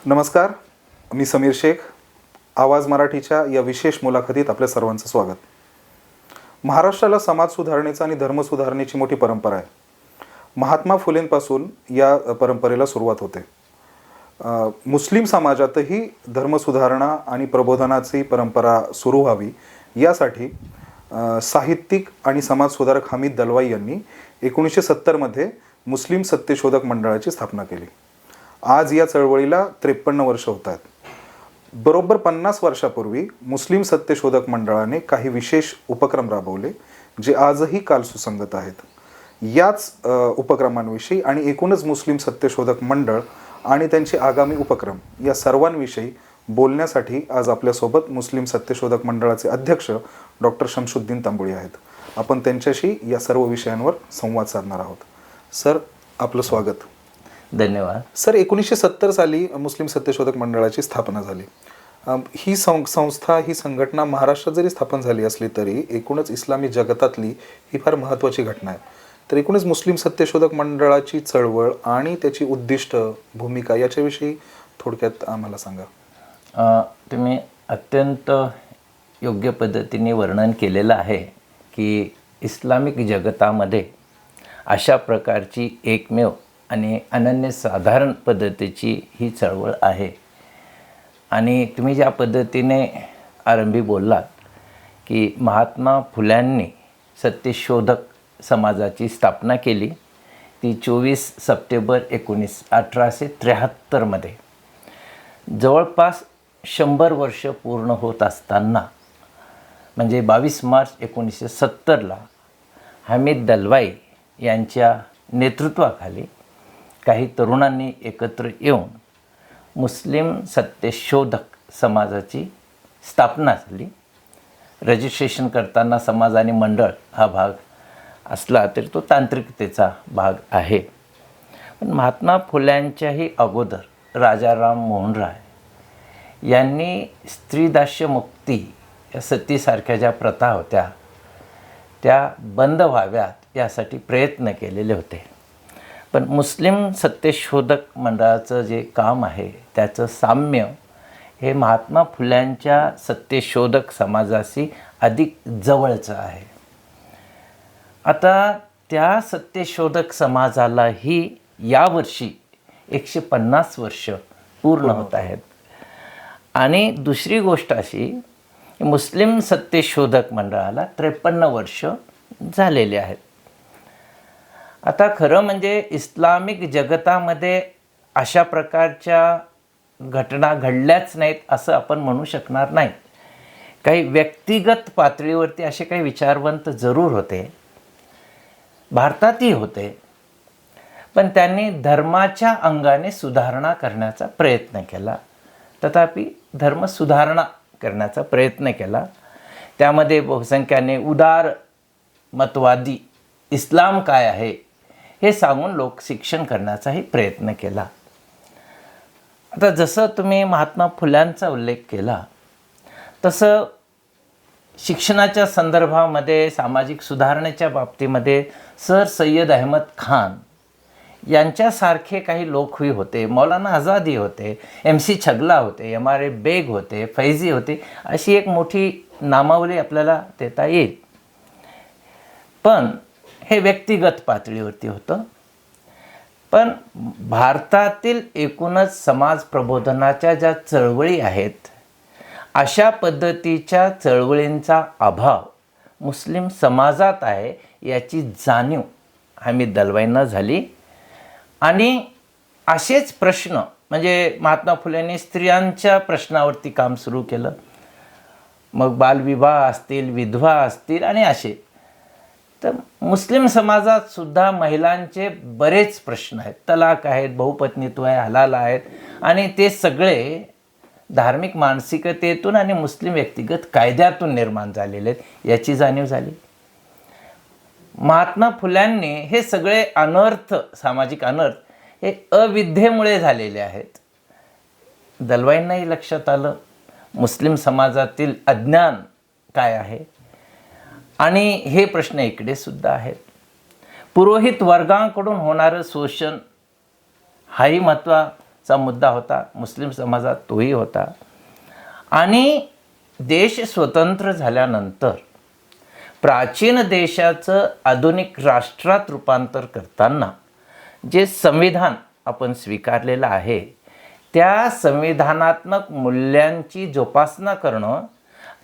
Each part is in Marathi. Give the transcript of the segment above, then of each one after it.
नमस्कार, मी समीर शेख. आवाज मराठीच्या या विशेष मुलाखतीत आपल्या सर्वांचं स्वागत. महाराष्ट्राला समाज सुधारणेचा आणि धर्म सुधारणेची मोठी परंपरा आहे. महात्मा फुलेंपासून या परंपरेला सुरुवात होते. मुस्लिम समाजातही धर्मसुधारणा आणि प्रबोधनाची परंपरा सुरू व्हावी यासाठी साहित्यिक आणि समाजसुधारक हमीद दलवाई यांनी 1970मध्ये मुस्लिम सत्यशोधक मंडळाची स्थापना केली. आज या चळवळीला 53 वर्ष होत आहेत. बरोबर 50 वर्षापूर्वी मुस्लिम सत्यशोधक मंडळाने काही विशेष उपक्रम राबवले जे आजही काल सुसंगत आहेत. याच उपक्रमांविषयी आणि एकूणच मुस्लिम सत्यशोधक मंडळ आणि त्यांचे आगामी उपक्रम या सर्वांविषयी बोलण्यासाठी आज आपल्यासोबत मुस्लिम सत्यशोधक मंडळाचे अध्यक्ष डॉक्टर शमशुद्दीन तांबोळी आहेत. आपण त्यांच्याशी या सर्व विषयांवर संवाद साधणार आहोत. सर, आपलं स्वागत. धन्यवाद. सर, 1970 साली मुस्लिम सत्यशोधक मंडळाची स्थापना झाली. ही संस्था, ही संघटना महाराष्ट्रात जरी स्थापन झाली असली तरी एकूणच इस्लामी जगतातली ही फार महत्त्वाची घटना आहे. तर एकूणच मुस्लिम सत्यशोधक मंडळाची चळवळ आणि त्याची उद्दिष्ट, भूमिका याच्याविषयी थोडक्यात आम्हाला सांगा. तुम्ही अत्यंत योग्य पद्धतीने वर्णन केलेलं आहे की इस्लामिक जगतामध्ये अशा प्रकारची एकमेव आणि अनन्यसाधारण पद्धतीची ही चळवळ आहे. आणि तुम्ही ज्या पद्धतीने आरंभी बोललात की महात्मा फुल्यांनी सत्यशोधक समाजाची स्थापना केली, ती 24 सप्टेंबर 1873मध्ये. जवळपास 100 वर्ष पूर्ण होत असताना म्हणजे 22 मार्च 1970ला हमीद दलवाई यांच्या नेतृत्वाखाली काही तरुणांनी एकत्र येऊन मुस्लिम सत्यशोधक समाजाची स्थापना झाली. रजिस्ट्रेशन करताना समाज आणि मंडळ हा भाग असला तरी तो तांत्रिकतेचा भाग आहे. पण महात्मा फुल्यांच्याही अगोदर राजाराम मोहन राय यांनी स्त्रीदास्य मुक्ती या सतीसारख्या ज्या प्रथा होत्या त्या बंद व्हाव्यात यासाठी प्रयत्न केलेले होते. पण मुस्लिम सत्यशोधक मंडळाचं जे काम आहे त्याचं साम्य हे महात्मा फुल्यांच्या सत्यशोधक समाजाशी अधिक जवळचं आहे. आता त्या सत्यशोधक समाजालाही यावर्षी 150 वर्ष पूर्ण होत आहेत. आणि दुसरी गोष्ट अशी, मुस्लिम सत्यशोधक मंडळाला 53 वर्ष झालेले आहेत. आता खरं म्हणजे इस्लामिक जगतामध्ये अशा प्रकारच्या घटना घडल्याच नाहीत असं आपण म्हणू शकणार नाही. काही व्यक्तिगत पातळीवरती असे काही विचारवंत जरूर होते, भारतातही होते, पण त्यांनी धर्माच्या अंगाने सुधारणा करण्याचा प्रयत्न केला. तथापि धर्म सुधारणा करण्याचा प्रयत्न केला. त्यामध्ये बहुसंख्याने उदार मतवादी इस्लाम काय आहे हे सांगून लोक शिक्षण करण्याचाही प्रयत्न केला. आता जसं तुम्ही महात्मा फुल्यांचा उल्लेख केला तसं शिक्षणाच्या संदर्भामध्ये, सामाजिक सुधारणेच्या बाबतीमध्ये सर सय्यद अहमद खान यांच्यासारखे काही लोकही होते. मौलाना आझादी होते, MC छगला होते, MRA बेग होते, फैजी होते. अशी एक मोठी नामावली आपल्याला देता येईल. पण हे व्यक्तिगत पातळीवरती होतं. पण भारतातील एकूणच समाज प्रबोधनाच्या ज्या चळवळी आहेत अशा पद्धतीच्या चळवळींचा अभाव मुस्लिम समाजात आहे याची जाणीव हमीद दलवाईंना झाली. आणि असेच प्रश्न म्हणजे महात्मा फुलेंनी स्त्रियांच्या प्रश्नावरती काम सुरू केलं. मग बालविवाह असतील, विधवा असतील आणि असे. तर मुस्लिम समाजात सुद्धा महिलांचे बरेच प्रश्न आहेत. तलाक आहेत, बहुपत्नीत्व आहे, हलाल आहेत. आणि ते सगळे धार्मिक मानसिकतेतून आणि मुस्लिम व्यक्तिगत कायद्यातून निर्माण झालेले आहेत याची जाणीव झाली. महात्मा फुल्यांनी हे सगळे अनर्थ, सामाजिक अनर्थ हे अविद्येमुळे झालेले आहेत. दलवाईंनाही लक्षात आलं मुस्लिम समाजातील अज्ञान काय आहे. आणि हे प्रश्न इकडे सुद्धा आहेत. पुरोहित वर्गांकडून होणारं शोषण हाही महत्त्वाचा चा मुद्दा होता, मुस्लिम समाजात तोही होता. आणि देश स्वतंत्र झाल्यानंतर प्राचीन देशाचं आधुनिक राष्ट्रात रूपांतर करताना जे संविधान आपण स्वीकारलेलं आहे, त्या संविधानात्मक मूल्यांची जोपासना करणं,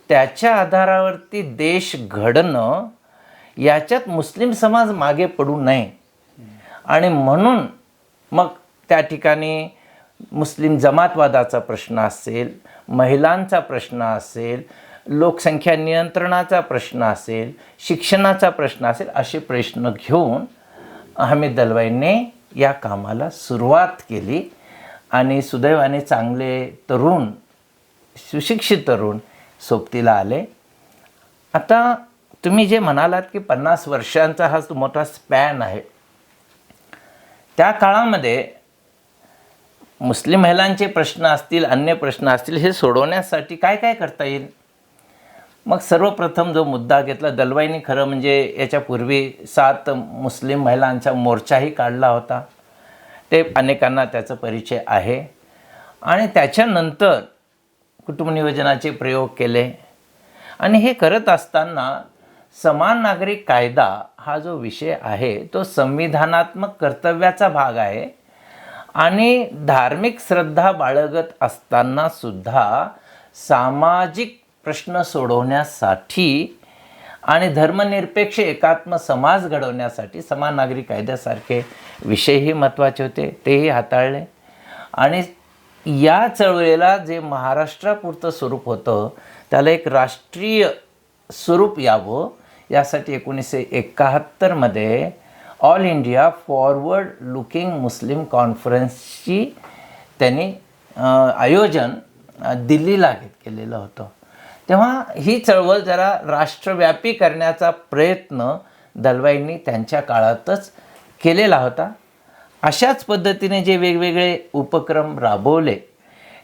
त्याच्या आधारावरती देश घडणं, याच्यात मुस्लिम समाज मागे पडू नये. आणि म्हणून मग त्या ठिकाणी मुस्लिम जमातवादाचा प्रश्न असेल, महिलांचा प्रश्न असेल, लोकसंख्या नियंत्रणाचा प्रश्न असेल, शिक्षणाचा प्रश्न असेल, असे प्रश्न घेऊन हमीद दलवाईंनी या कामाला सुरुवात केली. आणि सुदैवाने चांगले तरुण, सुशिक्षित तरुण सोबतीला आले. आता तुम्ही जे म्हणालात की 50 वर्षांचा हा मोठा स्पॅन आहे, त्या काळामध्ये मुस्लिम महिलांचे प्रश्न असतील, अन्य प्रश्न असतील, हे सोडवण्यासाठी काय काय करता येईल. मग सर्वप्रथम जो मुद्दा घेतला दलवाईंनी, खरं म्हणजे याच्यापूर्वी 7 मुस्लिम महिलांचा मोर्चाही काढला होता, ते अनेकांना त्याचा परिचय आहे. आणि त्याच्यानंतर कुटुंब नियोजनाचे प्रयोग केले. आणि हे करत असताना समान नागरिक कायदा हा जो विषय आहे तो संविधानात्मक कर्तव्याचा भाग आहे. आणि धार्मिक श्रद्धा बाळगत असताना सुद्धा सामाजिक प्रश्न सोडवण्यासाठी आणि धर्मनिरपेक्ष एकात्म समाज घडवण्यासाठी समान नागरिक कायद्यासारखे विषयही महत्त्वाचे होते, तेही हाताळले. आणि या चळवळीला जे महाराष्ट्रापुरतं स्वरूप होतं त्याला एक राष्ट्रीय स्वरूप यावं, यासाठी 1971 ऑल इंडिया फॉरवर्ड लुकिंग मुस्लिम कॉन्फरन्सची त्यांनी आयोजन दिल्लीला केलेलं होतं. तेव्हा ही चळवळ जरा राष्ट्रव्यापी करण्याचा प्रयत्न दलवाईंनी त्यांच्या काळातच केलेला होता. अशाच पद्धतीने जे वेगवेगळे उपक्रम राबवले,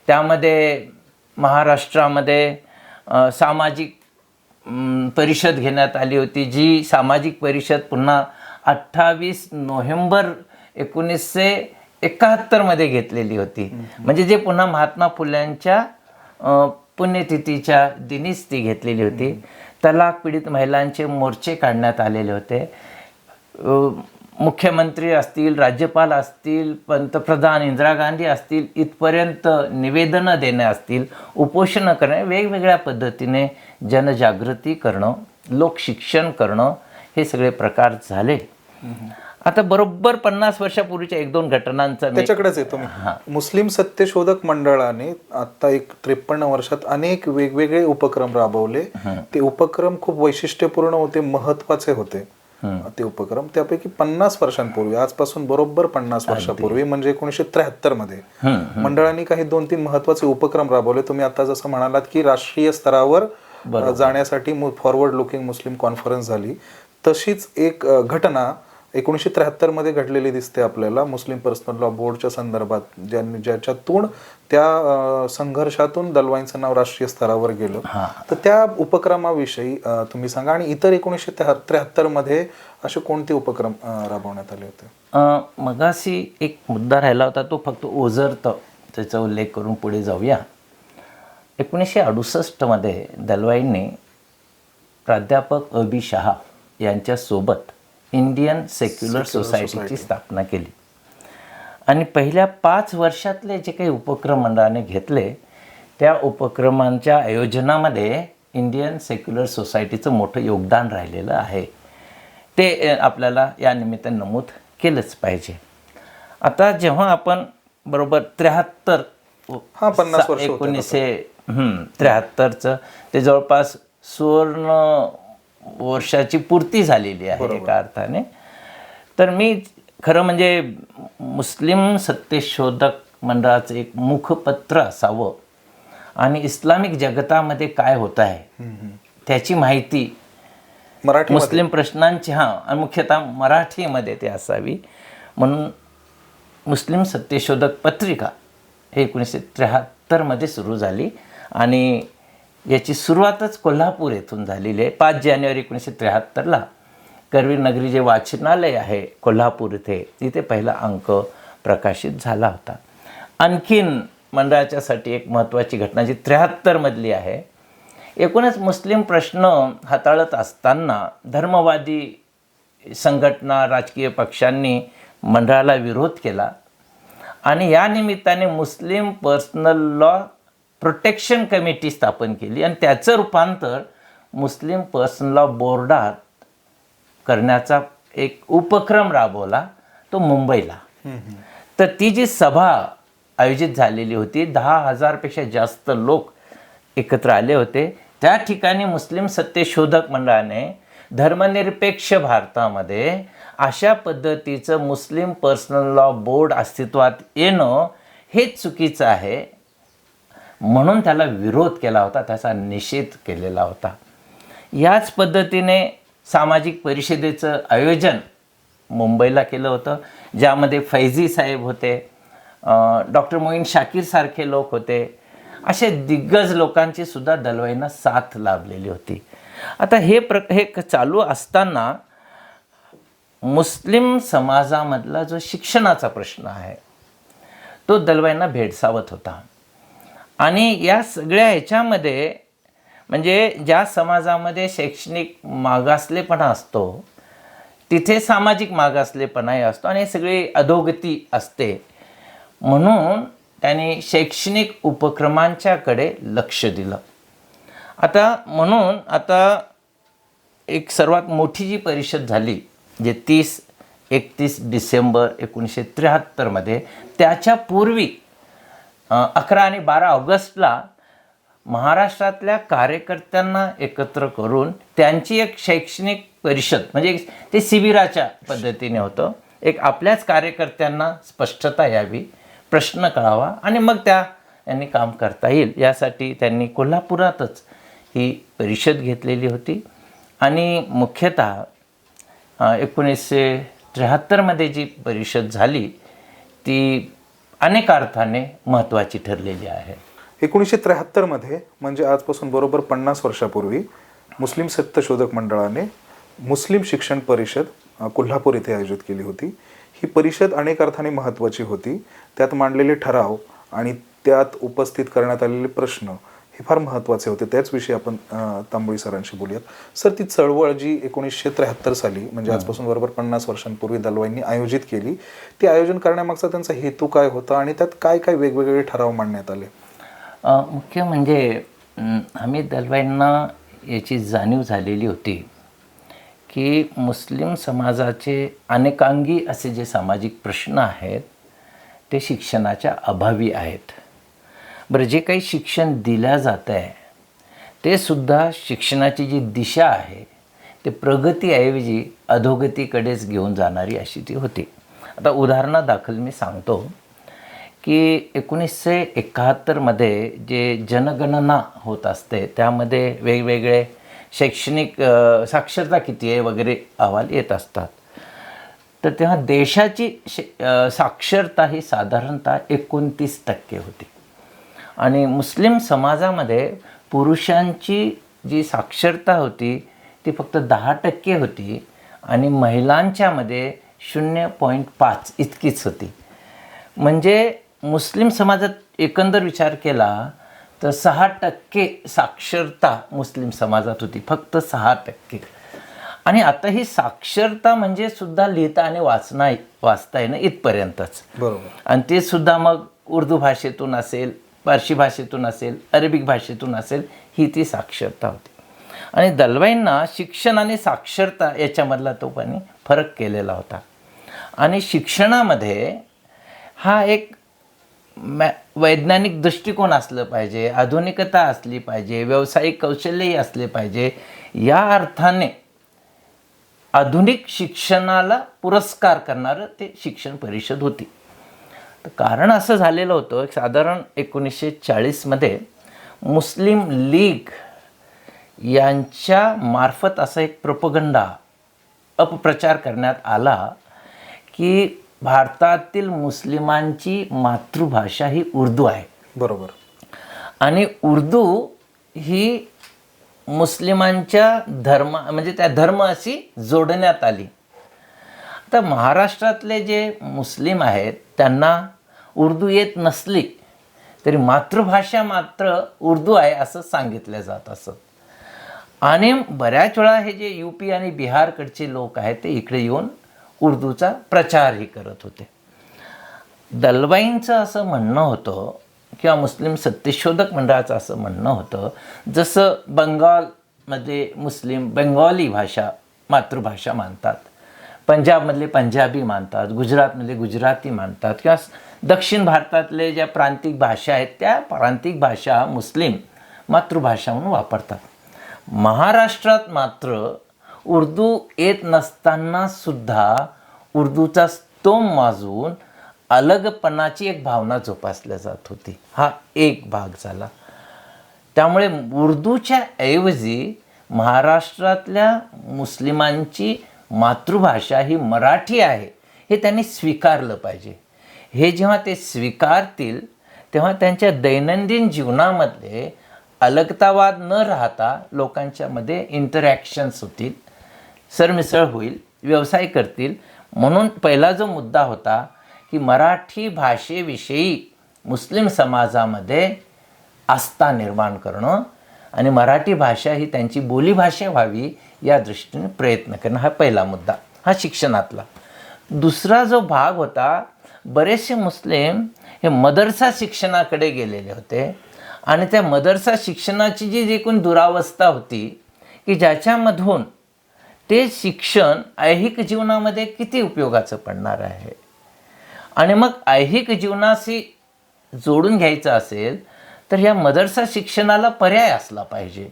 त्यामध्ये महाराष्ट्रामध्ये सामाजिक परिषद घेण्यात आली होती, जी सामाजिक परिषद पुन्हा 28 नोव्हेंबर 1971 घेतलेली होती. म्हणजे जे पुन्हा महात्मा फुल्यांच्या पुण्यतिथीच्या दिनीच ती घेतलेली होती. तलाक पीडित महिलांचे मोर्चे काढण्यात आलेले होते. मुख्यमंत्री असतील, राज्यपाल असतील, पंतप्रधान इंदिरा गांधी असतील, इथपर्यंत निवेदनं देणे असतील, उपोषणं करणे, वेगवेगळ्या पद्धतीने जनजागृती करणं, लोकशिक्षण करणं, हे सगळे प्रकार झाले. आता बरोबर 50 वर्षापूर्वीच्या 1-2 घटनांचा त्याच्याकडेच येतो मी. मुस्लिम सत्यशोधक मंडळाने आता 53 वर्षात अनेक वेगवेगळे उपक्रम राबवले. ते उपक्रम खूप वैशिष्ट्यपूर्ण होते, महत्वाचे होते ते उपक्रम. त्यापैकी 50 वर्षांपूर्वी, आजपासून बरोबर 50 वर्षापूर्वी, म्हणजे 1973 मंडळाने काही 2-3 महत्वाचे उपक्रम राबवले. तुम्ही आता जसं म्हणालात की राष्ट्रीय स्तरावर जाण्यासाठी फॉरवर्ड लुकिंग मुस्लिम कॉन्फरन्स झाली, तशीच एक घटना 1973 घडलेली दिसते आपल्याला मुस्लिम पर्सनल लॉ बोर्डच्या संदर्भात, ज्याच्यातून त्या संघर्षातून दलवाईंचं नाव राष्ट्रीय स्तरावर गेलं. तर त्या उपक्रमाविषयी तुम्ही सांगा. आणि इतर 1973 असे कोणते उपक्रम राबवण्यात आले होते? मगाशी एक मुद्दा राहिला होता, तो फक्त ओझरतं, त्याचा उल्लेख करून पुढे जाऊया. 1968 दलवाईंनी प्राध्यापक अबी शहा यांच्यासोबत इंडियन सेक्युलर सोसायटीची स्थापना केली. आणि पहिल्या 5 वर्षातले जे काही उपक्रम मंडळाने घेतले, त्या उपक्रमांच्या आयोजनामध्ये इंडियन सेक्युलर सोसायटीचं मोठं योगदान राहिलेलं आहे. ते आपल्याला या निमित्ताने नमूद केलंच पाहिजे. आता जेव्हा आपण बरोबर 1973चं ते जवळपास सुवर्ण वर्षाची पूर्ती झालेली आहे एका अर्थाने. तर मी खरं म्हणजे मुस्लिम सत्यशोधक मंडळाचं एक मुखपत्र असावं आणि इस्लामिक जगतामध्ये काय होत आहे त्याची माहिती मुस्लिम प्रश्नांची आणि मुख्यतः मराठीमध्ये ते असावी म्हणून मुस्लिम सत्यशोधक पत्रिका हे 1973 सुरू झाली. आणि याची सुरुवातच कोल्हापूर येथून झालेली आहे. 5 जानेवारी 1973 करवीर नगरी जे वाचनालय आहे कोल्हापूर इथे, तिथे पहिला अंक प्रकाशित झाला होता. आणखीन मंडळाच्यासाठी एक महत्त्वाची घटना जी 73 मधली आहे. एकूणच मुस्लिम प्रश्न हाताळत असताना धर्मवादी संघटना, राजकीय पक्षांनी मंडळाला विरोध केला आणि या निमित्ताने मुस्लिम पर्सनल लॉ प्रोटेक्शन कमिटी स्थापन केली आणि त्याचं रूपांतर मुस्लिम पर्सनल लॉ बोर्डात करण्याचा एक उपक्रम राबवला, तो मुंबईला. तर ती जी सभा आयोजित झालेली होती, 10,000पेक्षा जास्त लोक एकत्र आले होते. त्या ठिकाणी मुस्लिम सत्यशोधक मंडळाने धर्मनिरपेक्ष भारतामध्ये अशा पद्धतीचं मुस्लिम पर्सनल लॉ बोर्ड अस्तित्वात येणं हे चुकीचं आहे म्हणून त्याला विरोध केला होता, त्याचा निषेध केलेला होता. याच पद्धतीने सामाजिक परिषदेचं आयोजन मुंबईला केलं होतं, ज्यामध्ये फैजी साहेब होते, डॉक्टर मोईन शाकीर सारखे लोक होते. असे दिग्गज लोकांची सुद्धा दलवाईंना साथ लाभलेली होती. आता हे चालू असताना मुस्लिम समाजामधला जो शिक्षणाचा प्रश्न आहे तो दलवाईंना भेडसावत होता. आणि या सगळ्या ह्याच्यामध्ये म्हणजे ज्या समाजामध्ये शैक्षणिक मागासलेपणा असतो तिथे सामाजिक मागासलेपणाही असतो आणि सगळी अधोगती असते. म्हणून त्यांनी शैक्षणिक उपक्रमांच्याकडे लक्ष दिलं. आता एक सर्वात मोठी जी परिषद झाली जे 30-31 डिसेंबर 1973 मध्ये, त्याच्यापूर्वी 11 आणि 12 ऑगस्टला महाराष्ट्रातल्या कार्यकर्त्यांना एकत्र करून त्यांची एक शैक्षणिक परिषद, म्हणजे ते शिबिराच्या पद्धतीने होतं. एक आपल्याच कार्यकर्त्यांना स्पष्टता यावी, प्रश्न कळावा आणि मग यांनी काम करता येईल यासाठी त्यांनी कोल्हापुरातच ही परिषद घेतलेली होती. आणि मुख्यतः 1973 मध्ये जी परिषद झाली ती अनेक अर्थाने महत्त्वाची ठरलेली आहे. 1973 मध्ये म्हणजे आजपासून बरोबर 50 वर्षापूर्वी मुस्लिम सत्यशोधक मंडळाने मुस्लिम शिक्षण परिषद कोल्हापूर येथे आयोजित केली होती. ही परिषद अनेक अर्थाने महत्त्वाची होती. त्यात मांडलेले ठराव आणि त्यात उपस्थित करण्यात आलेले प्रश्न हे फार महत्त्वाचे होते. त्याचविषयी आपण तांबोळी सरांशी बोलूयात. सर, ती चळवळ जी 1973 साली म्हणजे आजपासून बरोबर 50 वर्षांपूर्वी दलवाईंनी आयोजित केली, ते आयोजन करण्यामागचा त्यांचा हेतू काय होता आणि त्यात काय काय वेगवेगळे ठराव मांडण्यात आले? मुख्य म्हणजे हमीद दलवाईंना याची जाणीव झालेली होती की मुस्लिम समाजाचे अनेकांगी असे जे सामाजिक प्रश्न आहेत ते शिक्षणाच्या अभावी आहेत. बरं, जे काही शिक्षण दिलं जातं आहे ते सुद्धा शिक्षणाची जी दिशा आहे ते प्रगतीऐवजी अधोगतीकडेच घेऊन जाणारी अशी ती होती. आता उदाहरणादाखल मी सांगतो की 1971 मध्ये जे जनगणना होत असते त्यामध्ये वेगवेगळे शैक्षणिक साक्षरता किती आहे वगैरे अहवाल येत असतात. तर तेव्हा देशाची साक्षरता ही साधारणतः 29% होती आणि मुस्लिम समाजामध्ये पुरुषांची जी साक्षरता होती ती फक्त 10% होती आणि महिलांच्यामध्ये 0.5 इतकीच होती. म्हणजे मुस्लिम समाजात एकंदर विचार केला तर 6% साक्षरता मुस्लिम समाजात होती, फक्त 6%. आणि आता ही साक्षरता म्हणजे सुद्धा लिहिता आणि वाचता येणं इथपर्यंतच. बरोबर. आणि ते सुद्धा मग उर्दू भाषेतून असेल, पारशी भाषेतून असेल, अरेबिक भाषेतून असेल, ही ती साक्षरता होती. आणि दलवाईंना शिक्षण आणि साक्षरता याच्यामधला तो पण फरक केलेला होता. आणि शिक्षणामध्ये हा एक वैज्ञानिक दृष्टिकोन असलं पाहिजे, आधुनिकता असली पाहिजे, व्यावसायिक कौशल्यही असले पाहिजे. या अर्थाने आधुनिक शिक्षणाला पुरस्कार करणारं ते शिक्षण परिषद होती. तर कारण असं झालेलं होतं, साधारण 1940 मध्ये मुस्लिम लीग यांच्या मार्फत असा एक प्रोपगंडा अपप्रचार करण्यात आला की भारतातील मुस्लिमांची मातृभाषा ही उर्दू आहे. बरोबर. आणि उर्दू ही मुस्लिमांच्या म्हणजे त्या धर्म अशी जोडण्यात आली. तर महाराष्ट्रातले जे मुस्लिम आहेत त्यांना उर्दू येत नसली तरी मातृभाषा मात्र उर्दू आहे असं सांगितलं जात असत. आणि बऱ्याच वेळा हे जे UP आणि बिहारकडचे लोक आहेत ते इकडे येऊन उर्दूचा प्रचारही करत होते. दलवाईंचं असं म्हणणं होतं किंवा मुस्लिम सत्यशोधक मंडळाचं असं म्हणणं होतं, जसं बंगालमध्ये मुस्लिम बेंगॉली भाषा मातृभाषा मानतात, पंजाबमधले पंजाबी मानतात, गुजरातमधले गुजराती मानतात, किंवा दक्षिण भारतातले ज्या प्रांतिक भाषा आहेत त्या प्रांतिक भाषा मुस्लिम मातृभाषा म्हणून वापरतात. महाराष्ट्रात मात्र उर्दू येत नसताना सुद्धा उर्दूचा स्तोम वाजवून अलगपणाची एक भावना जोपासल्या जात होती. हा एक भाग झाला. त्यामुळे उर्दूच्या ऐवजी महाराष्ट्रातल्या मुस्लिमांची मातृभाषा ही मराठी आहे हे त्यांनी स्वीकारलं पाहिजे. हे जेव्हा ते स्वीकारतील तेव्हा त्यांच्या दैनंदिन जीवनामधले अलगतावाद न राहता लोकांच्यामध्ये इंटरॅक्शन्स होतील, सरमिसळ होईल, व्यवसाय करतील. म्हणून पहिला जो मुद्दा होता की मराठी भाषेविषयी मुस्लिम समाजामध्ये आस्था निर्माण करणं आणि मराठी भाषा ही त्यांची बोलीभाषा व्हावी या दृष्टीने प्रयत्न करणं, हा पहिला मुद्दा, हा शिक्षणातला. दुसरा जो भाग होता, बरेचसे मुस्लिम हे मदरसा शिक्षणाकडे गेलेले होते आणि त्या मदरसा शिक्षणाची जी एकूण दुरावस्था होती की ज्याच्यामधून ते शिक्षण ऐहिक जीवनामध्ये किती उपयोगाचं पडणार आहे. आणि मग ऐहिक जीवनाशी जोडून घ्यायचं असेल तर या मदरसा शिक्षणाला पर्याय असला पाहिजे.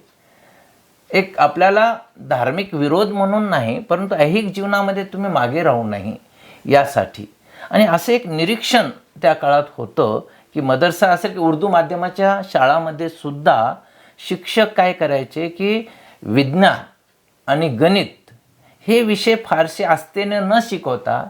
एक आपल्याला धार्मिक विरोध म्हणून नाही, परंतु ऐहिक जीवनामध्ये तुम्ही मागे राहू नये यासाठी. आणि असं एक निरीक्षण त्या काळात होतं की मदरसा असेल की उर्दू माध्यमाच्या शाळामध्ये सुद्धा शिक्षक काय करायचे की विज्ञान आणि गणित हे विषय फारसे आस्थेने न शिकवता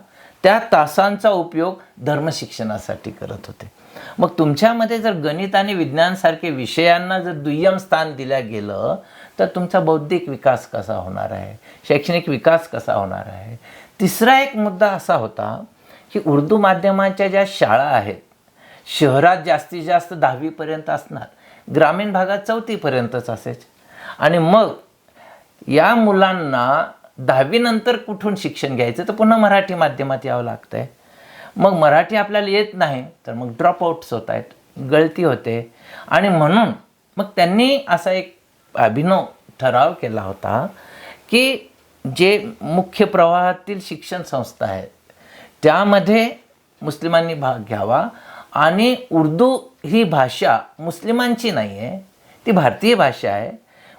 त्या तासांचा उपयोग धर्मशिक्षणासाठी करत होते. मग तुमच्यामध्ये जर गणित आणि विज्ञानसारखे विषयांना जर दुय्यम स्थान दिलं गेलं तर तुमचा बौद्धिक विकास कसा होणार आहे, शैक्षणिक विकास कसा होणार आहे. तिसरा एक मुद्दा असा होता की उर्दू माध्यमाच्या ज्या शाळा आहेत शहरात जास्तीत जास्त 10वीपर्यंत असणार, ग्रामीण भागात 4थीपर्यंतच असायचे. आणि मग या मुलांना 10वी नंतर कुठून शिक्षण घ्यायचं तर पुन्हा मराठी माध्यमात यावं लागतं आहे. मग मराठी आपल्याला येत नाही तर मग ड्रॉपआउट्स होत आहेत, गळती होते. आणि म्हणून मग त्यांनी असा एक अभिनव ठराव केला होता की जे मुख्य प्रवाहातील शिक्षण संस्था आहेत त्यामध्ये मुस्लिमांनी भाग घ्यावा आणि उर्दू ही भाषा मुस्लिमांची नाही आहे, ती भारतीय भाषा आहे,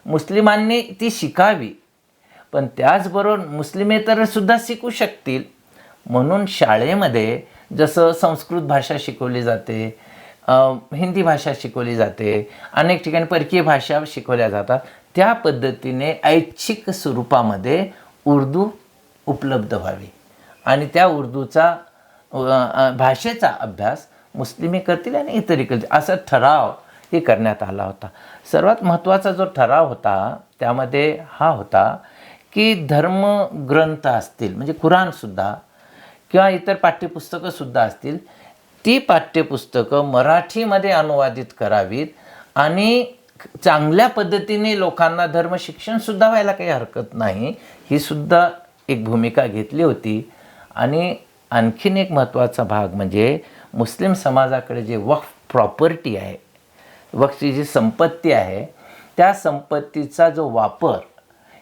मुस्लिमांनी ती शिकावी. पण त्याचबरोबर मुस्लिमेतरसुद्धा शिकू शकतील म्हणून शाळेमध्ये जसं संस्कृत भाषा शिकवली जाते, हिंदी भाषा शिकवली जाते, अनेक ठिकाणी परकीय भाषा शिकवल्या जातात, त्या पद्धतीने ऐच्छिक स्वरूपामध्ये उर्दू उपलब्ध व्हावी आणि त्या उर्दूचा भाषेचा अभ्यास मुस्लिमी करतील आणि इतरही करतील असा ठराव हे करण्यात आला होता. सर्वात महत्त्वाचा जो ठराव होता त्यामध्ये हा होता की धर्मग्रंथ असतील म्हणजे कुराणसुद्धा किंवा इतर पाठ्यपुस्तकंसुद्धा असतील ती पाठ्यपुस्तकं मराठीमध्ये अनुवादित करावीत आणि चांगल्या पद्धतीने लोकांना धर्मशिक्षणसुद्धा व्हायला काही हरकत नाही, ही सुद्धा एक भूमिका घेतली होती. आणि आणखीन एक महत्त्वाचा भाग म्हणजे मुस्लिम समाजाकडे जे वक्फ प्रॉपर्टी आहे, वक्फची जी संपत्ती आहे त्या संपत्तीचा जो वापर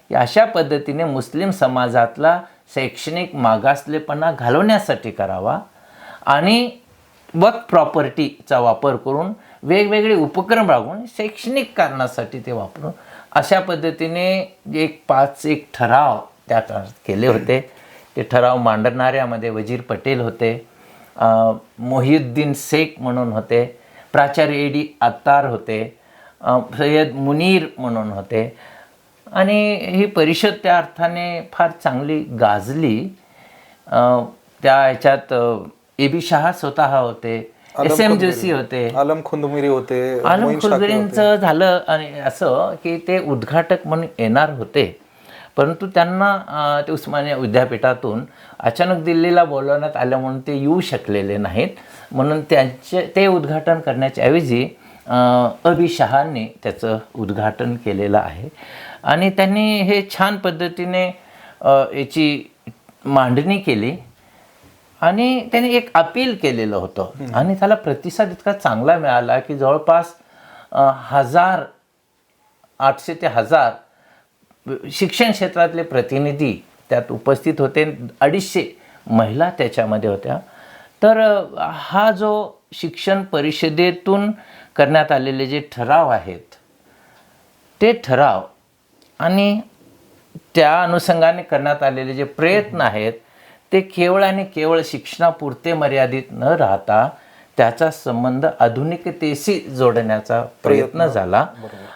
या अशा पद्धतीने मुस्लिम समाजातला शैक्षणिक मागासलेपणा घालवण्यासाठी करावा आणि वक्फ प्रॉपर्टीचा वापर करून वेगवेगळे उपक्रम राबवून शैक्षणिक कारणासाठी ते वापरून अशा पद्धतीने एक 5 ठराव त्या काळात केले होते. ते ठराव मांडणाऱ्यामध्ये वजीर पटेल होते, मोहिउद्दीन शेख म्हणून होते, प्राचार्य A.D. अत्तार होते, सय्यद मुनीर म्हणून होते. आणि ही परिषद त्या अर्थाने फार चांगली गाजली. त्या ह्याच्यात A.B. शाह स्वतः होते, SM जोशी होते, आलम खुंदमिरी होते, आलम खुंदमिरींचं झालं आणि असं की ते उद्घाटक म्हणून येणार होते. परंतु त्यांना ते उस्मानिया विद्यापीठातून अचानक दिल्लीला बोलवण्यात आलं म्हणून ते येऊ शकलेले नाहीत. म्हणून ते उद्घाटन करण्याच्या ऐवजी अबी शहांनी त्याचं उद्घाटन केलेलं आहे. आणि त्यांनी हे छान पद्धतीने याची मांडणी केली आणि त्यांनी एक अपील केलेलं होतं आणि त्याला प्रतिसाद इतका चांगला मिळाला की जवळपास 800 ते 1000 शिक्षण क्षेत्रातले प्रतिनिधी त्यात उपस्थित होते. 250 महिला त्याच्यामध्ये होत्या. तर हा जो शिक्षण परिषदेतून करण्यात आलेले जे ठराव आहेत ते ठराव आणि त्या अनुषंगाने करण्यात आलेले जे प्रयत्न आहेत ते केवळ आणि केवळ शिक्षणापुरते मर्यादित न राहता त्याचा संबंध आधुनिकतेशी जोडण्याचा प्रयत्न झाला.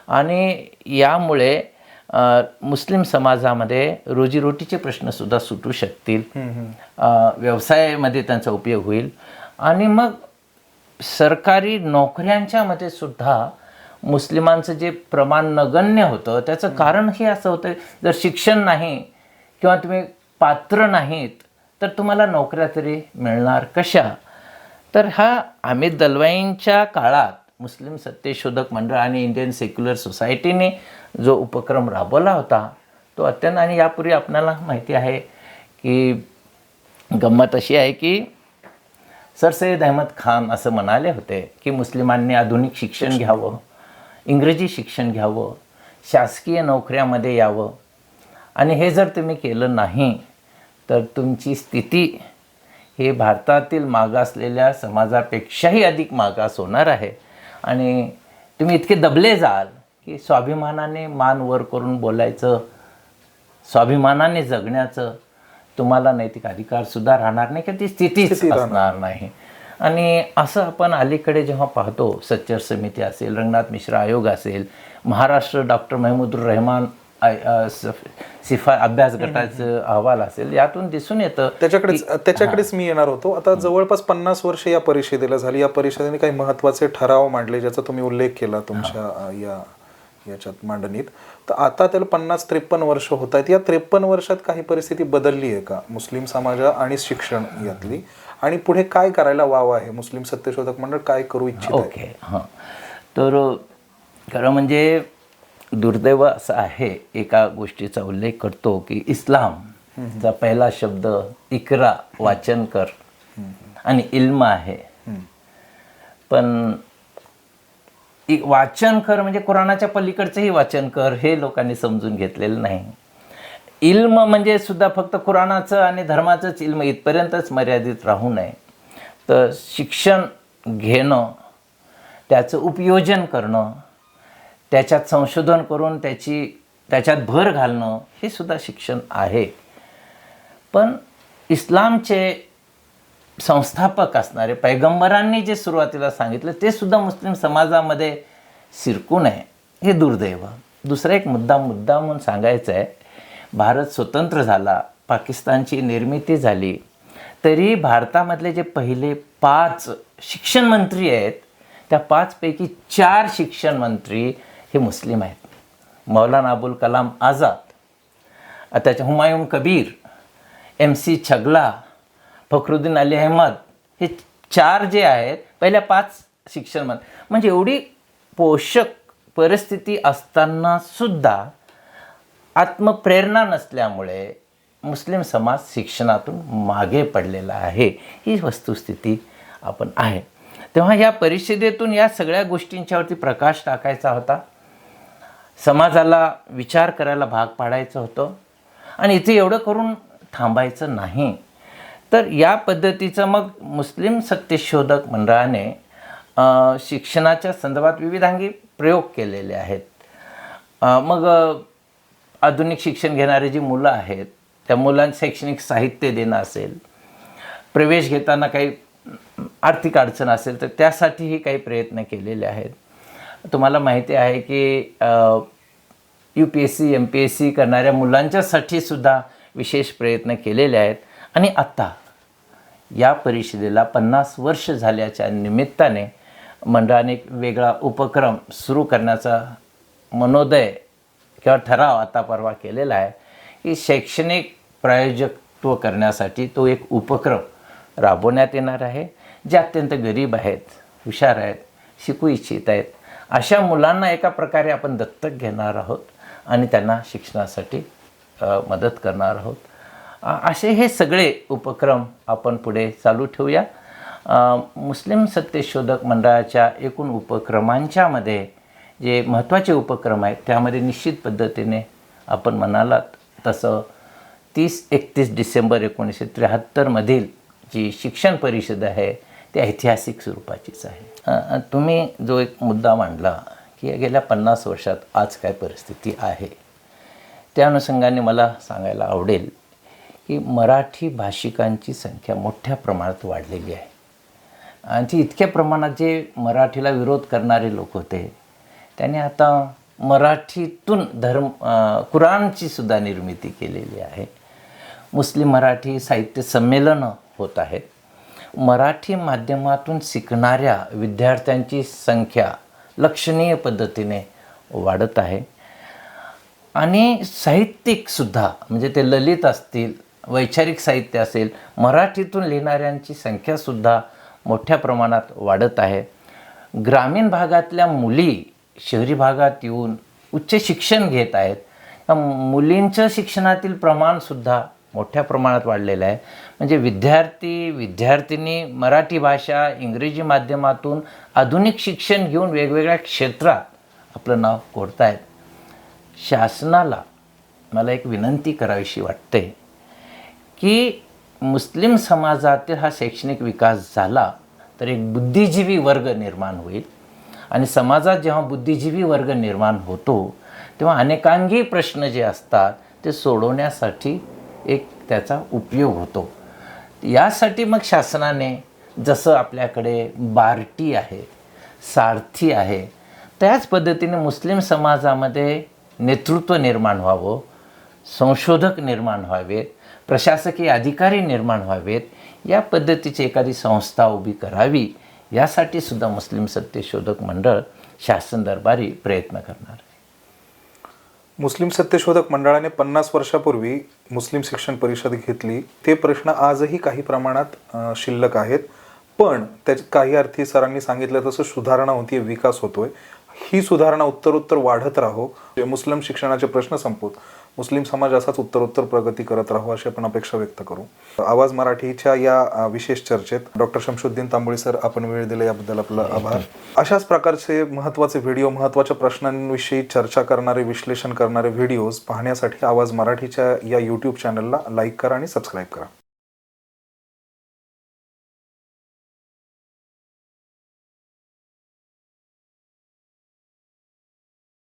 आणि यामुळे मुस्लिम समाजामध्ये रोजीरोटीचे प्रश्नसुद्धा सुटू शकतील, व्यवसायामध्ये त्यांचा उपयोग होईल आणि मग सरकारी नोकऱ्यांच्यामध्ये सुद्धा मुस्लिमांचं जे प्रमाण नगण्य होतं त्याचं कारण हे असं होतं, जर शिक्षण नाही किंवा तुम्ही पात्र नाहीत तर तुम्हाला नोकऱ्या तरी मिळणार कशा. तर हा हामिद दलवाईंच्या काळात मुस्लिम सत्यशोधक मंडळ आणि इंडियन सेक्युलर सोसायटीने जो उपक्रम राबवला होता तो अत्यंत, आणि यापूर्वी आपल्याला माहिती आहे की गंमत अशी आहे की सर सय्यद अहमद खान असं म्हणाले होते की मुस्लिमांनी आधुनिक शिक्षण घ्यावं, इंग्रजी शिक्षण घ्यावं, शासकीय नोकऱ्यामध्ये यावं आणि हे जर तुम्ही केलं नाही तर तुमची स्थिती हे भारतातील मागासलेल्या समाजापेक्षाही अधिक मागास होणार आहे आणि तुम्ही इतके दबले जाल की स्वाभिमानाने मान वर करून बोलायचं, स्वाभिमानाने जगण्याचं तुम्हाला नैतिक अधिकारसुद्धा राहणार नाही की ती स्थितीच असणार नाही. आणि असं आपण अलीकडे जेव्हा पाहतो, सच्चर समिती असेल, रंगनाथ मिश्रा आयोग असेल, महाराष्ट्र डॉक्टर महमूदुर रहमान अभ्यास गटाचं अहवाल असेल, यातून दिसून येतं. त्याच्याकडेच मी येणार होतो. आता जवळपास 50 वर्ष या परिषदेला झाली. या परिषदेने काही महत्त्वाचे ठराव मांडले ज्याचा तुम्ही उल्लेख केला तुमच्या याच्यात मांडणीत. तर आता त्याला 53 वर्ष होत आहेत. या 53 वर्षात काही परिस्थिती बदलली आहे का मुस्लिम समाज आणि शिक्षण यातली, आणि पुढे काय करायला वाव आहे? मुस्लिम सत्यशोधक मंडळ काय करू इच्छित आहे? ओके, हां. तर खरं म्हणजे दुर्दैव असं आहे, एका गोष्टीचा उल्लेख करतो की इस्लामचा पहिला शब्द इकरा, वाचन कर, आणि इल्म आहे. पण वाचन कर म्हणजे कुराणाच्या पलीकडचंही वाचन कर हे लोकांनी समजून घेतलेलं नाही. इल्म म्हणजे सुद्धा फक्त कुराणाचं आणि धर्माचंच इल्म इथपर्यंतच मर्यादित राहू नये, तर शिक्षण घेणं, त्याचं उपयोजन करणं, त्याच्यात संशोधन करून त्याच्यात भर घालणं हे सुद्धा शिक्षण आहे. पण इस्लामचे संस्थापक असणारे पैगंबरांनी जे सुरुवातीला सांगितलं ते सुद्धा मुस्लिम समाजामध्ये शिरकू नये, हे दुर्दैव. दुसरा एक मुद्दा म्हणून सांगायचं आहे. भारत स्वतंत्र झाला, पाकिस्तानची निर्मिती झाली, तरी भारतामधले जे पहिले 5 शिक्षण मंत्री आहेत त्या 5 पैकी 4 शिक्षण मंत्री हे मुस्लिम आहेत. मौलाना अबुल कलाम आझाद, त्याच्या हुमायून कबीर, MC छगला, फखरुद्दीन अली अहमद, हे 4 जे आहेत पहिल्या 5 शिक्षण मंत्री. म्हणजे एवढी पोषक परिस्थिती असताना सुद्धा आत्मप्रेरणा नसल्यामुळे मुस्लिम समाज शिक्षणातून मागे पडलेला आहे, ही वस्तुस्थिती आपण आहे. तेव्हा या परिषदेतून या सगळ्या गोष्टींच्यावरती प्रकाश टाकायचा होता, समाजाला विचार करायला भाग पाडायचं होतं आणि इथे एवढं करून थांबायचं नाही. तर या पद्धतीचं मग मुस्लिम सत्यशोधक मंडळाने शिक्षणाच्या संदर्भात विविधांगी प्रयोग केलेले आहेत. मग आधुनिक शिक्षण घेणारे जी मुलं आहेत त्या मुलांना शैक्षणिक साहित्य देणं असेल, प्रवेश घेताना काही आर्थिक अडचण असेल तर त्यासाठीही काही प्रयत्न केलेले आहेत. तुम्हाला माहिती आहे की UPSC MPSC करणाऱ्या मुलांच्यासाठी सुद्धा विशेष प्रयत्न केलेले आहेत. आणि आत्ता या परिषदेला 50 वर्ष झाल्याच्या निमित्ताने मंडळाने एक वेगळा उपक्रम सुरू करण्याचा मनोदय किंवा ठराव आता परवा केलेला आहे की शैक्षणिक प्रायोजकत्व करण्यासाठी तो एक उपक्रम राबवण्यात येणार आहे. जे अत्यंत गरीब आहेत, हुशार आहेत, शिकू इच्छित आहेत, अशा मुलांना एका प्रकारे आपण दत्तक घेणार आहोत आणि त्यांना शिक्षणासाठी मदत करणार आहोत. असे हे सगळे उपक्रम आपण पुढे चालू ठेवूया. मुस्लिम सत्यशोधक मंडळाच्या एकूण उपक्रमांच्या मध्ये जे महत्त्वाचे उपक्रम आहेत त्यामध्ये निश्चित पद्धतीने आपण म्हणालात तसं 30-31 डिसेंबर 1973 जी शिक्षण परिषद आहे ती ऐतिहासिक स्वरूपाचीच आहे. तुम्ही जो एक मुद्दा मांडला की गेल्या 50 वर्षात आज काय परिस्थिती आहे, त्या अनुषंगाने मला सांगायला आवडेल की मराठी भाषिकांची संख्या मोठ्या प्रमाणात वाढलेली आहे. आणि ती इतक्या प्रमाणात जे मराठीला विरोध करणारे लोक होते त्यांनी आता मराठीतून कुराणची सुद्धा निर्मिती केलेली आहे. मुस्लिम मराठी साहित्य संमेलनं होत आहेत. मराठी माध्यमातून शिकणाऱ्या विद्यार्थ्यांची संख्या लक्षणीय पद्धतीने वाढत आहे. आणि साहित्यिकसुद्धा म्हणजे ते ललित असतील, वैचारिक साहित्य असेल, मराठीतून लिहिणाऱ्यांची संख्यासुद्धा मोठ्या प्रमाणात वाढत आहे. ग्रामीण भागातल्या मुली शहरी भागात येऊन उच्च शिक्षण घेत आहेत. मुलींचं शिक्षणातील प्रमाणसुद्धा मोठ्या प्रमाणात वाढलेलं आहे. म्हणजे विद्यार्थिनी मराठी भाषा इंग्रजी माध्यमातून आधुनिक शिक्षण घेऊन वेगवेगळ्या क्षेत्रात आपलं नाव कोरत आहेत. शासनाला मला एक विनंती करावीशी वाटते की मुस्लिम समाजातील हा शैक्षणिक विकास झाला तर एक बुद्धिजीवी वर्ग निर्माण होईल. आणि समाजात जेव्हा बुद्धिजीवी वर्ग निर्माण होतो तेव्हा अनेकांगी प्रश्न जे असतात ते सोडवण्यासाठी एक त्याचा उपयोग होतो. यासाठी मग शासनाने जसं आपल्याकडे बार्टी आहे, सारथी आहे, त्याच पद्धतीने मुस्लिम समाजामध्ये नेतृत्व निर्माण व्हावं, संशोधक निर्माण व्हावेत, प्रशासकीय अधिकारी निर्माण व्हावेत, या पद्धतीची एखादी संस्था उभी करावी. यासाठी सुद्धा मुस्लिम सत्यशोधक मंडळ शासन दरबारी प्रयत्न करणार आहे. मुस्लिम सत्यशोधक मंडळाने 50 वर्षापूर्वी मुस्लिम शिक्षण परिषद घेतली. ते प्रश्न आजही काही प्रमाणात शिल्लक आहेत. पण त्याच्यात काही अर्थी सरांनी सांगितलं तसं सुधारणा होतीये, विकास होतोय. ही सुधारणा उत्तरोत्तर वाढत राहो, मुस्लिम शिक्षणाचे प्रश्न संपवत मुस्लिम समाज असाच उत्तरोत्तर प्रगती करत राहो अशी आपण अपेक्षा व्यक्त करू. आवाज मराठीच्या या विशेष चर्चेत डॉक्टर शमशुद्दीन तांबोळी सर, आपण वेळ दिला याबद्दल आपला आभार. अशाच प्रकारचे महत्त्वाचे व्हिडिओ, महत्त्वाच्या प्रश्नांविषयी चर्चा करणारे, विश्लेषण करणारे व्हिडिओज पाहण्यासाठी आवाज मराठीच्या या यूट्यूब चॅनलला लाईक करा आणि सबस्क्राईब करा.